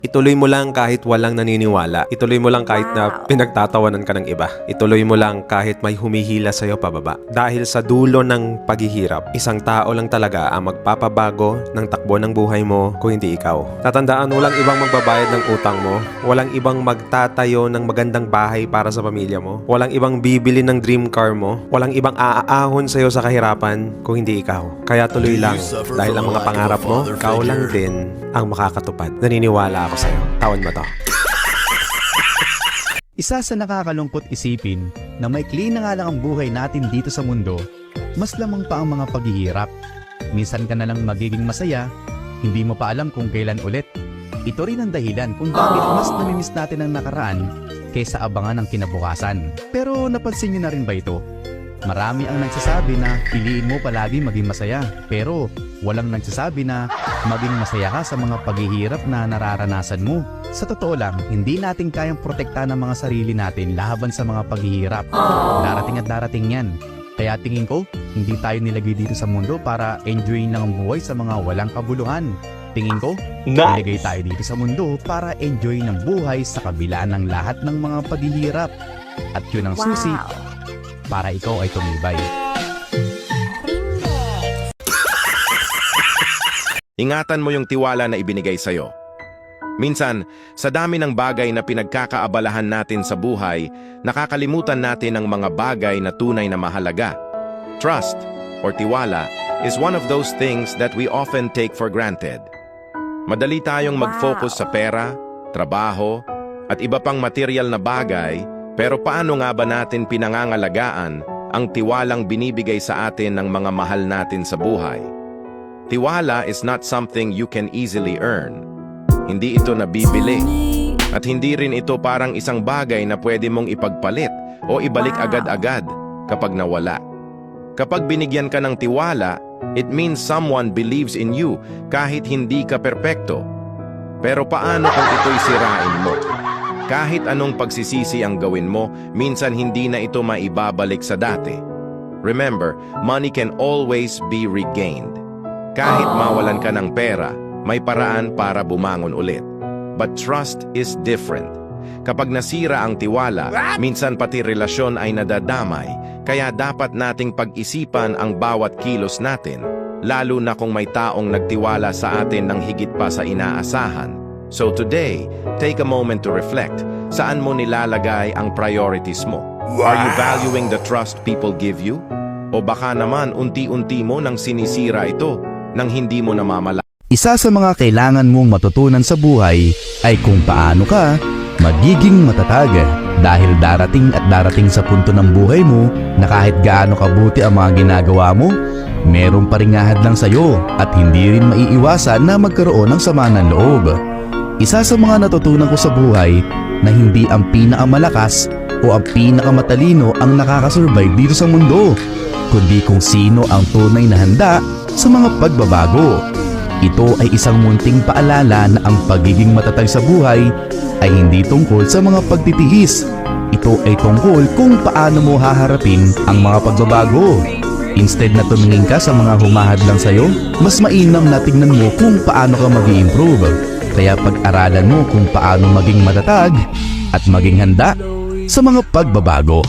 Ituloy mo lang kahit walang naniniwala. Ituloy mo lang kahit na pinagtatawanan ka ng iba. Ituloy mo lang kahit may humihila sa'yo pababa. Dahil sa dulo ng paghihirap, isang tao lang talaga ang magpapabago ng takbo ng buhay mo kung hindi ikaw. Tatandaan, walang ibang magbabayad ng utang mo. Walang ibang magtatayo ng magandang bahay para sa pamilya mo. Walang ibang bibili ng dream car mo. Walang ibang aaahon sa'yo sa kahirapan kung hindi ikaw. Kaya tuloy lang. Dahil ang mga pangarap mo, ikaw lang din ang makakatupad. Naniniwala ako sa'yo. Taon mo to. Isa sa nakakalungkot isipin na maikli na nga lang ang buhay natin dito sa mundo, mas lamang pa ang mga paghihirap. Minsan ka na lang magiging masaya, hindi mo pa alam kung kailan ulit. Ito rin ang dahilan kung bakit mas namimiss natin ang nakaraan kaysa abangan ang kinabukasan. Pero napansin niyo na rin ba ito? Marami ang nagsasabi na piliin mo palagi maging masaya, pero walang nagsasabi na maging masaya ka sa mga paghihirap na nararanasan mo. Sa totoo lang, hindi natin kayang protektahan ang mga sarili natin laban sa mga paghihirap. Darating at darating yan. Kaya tingin ko, hindi tayo nilagay dito sa mundo para enjoyin lang ang buhay sa mga walang kabuluhan. Tingin ko, nilagay tayo dito sa mundo para enjoy ng buhay sa kabila ng lahat ng mga paghihirap. At yun ang susi para ikaw ay tumibay. Ingatan mo yung tiwala na ibinigay sa'yo. Minsan, sa dami ng bagay na pinagkakaabalahan natin sa buhay, nakakalimutan natin ang mga bagay na tunay na mahalaga. Trust, or tiwala, is one of those things that we often take for granted. Madali tayong mag-focus sa pera, trabaho, at iba pang material na bagay, pero paano nga ba natin pinangangalagaan ang tiwalang binibigay sa atin ng mga mahal natin sa buhay? Tiwala is not something you can easily earn. Hindi ito nabibili. At hindi rin ito parang isang bagay na pwede mong ipagpalit o ibalik agad-agad kapag nawala. Kapag binigyan ka ng tiwala, it means someone believes in you kahit hindi ka perpekto. Pero paano kung ito'y sirain mo? Kahit anong pagsisisi ang gawin mo, minsan hindi na ito maibabalik sa dati. Remember, money can always be regained. Kahit mawalan ka ng pera, may paraan para bumangon ulit. But trust is different. Kapag nasira ang tiwala, minsan pati relasyon ay nadadamay, kaya dapat nating pag-isipan ang bawat kilos natin, lalo na kung may taong nagtiwala sa atin ng higit pa sa inaasahan. So today, take a moment to reflect. Saan mo nilalagay ang priorities mo? Are you valuing the trust people give you? O baka naman unti-unti mo nang sinisira ito nang hindi mo namamala. Isa sa mga kailangan mong matutunan sa buhay ay kung paano ka magiging matatag. Dahil darating at darating sa punto ng buhay mo na kahit gaano kabuti ang mga ginagawa mo, meron pa ring ahadlang sa'yo at hindi rin maiiwasan na magkaroon ng sama ng loob. Isa sa mga natutunan ko sa buhay na hindi ang pinakamalakas o ang pinakamatalino ang nakakasurvive dito sa mundo, kundi kung sino ang tunay na handa sa mga pagbabago. Ito ay isang munting paalala na ang pagiging matatag sa buhay ay hindi tungkol sa mga pagtitiis. Ito ay tungkol kung paano mo haharapin ang mga pagbabago. Instead na tumingin ka sa mga humahadlang sa'yo, mas mainam na tingnan mo kung paano ka mag-i-improve. Kaya pag-aralan mo kung paano maging matatag at maging handa sa mga pagbabago.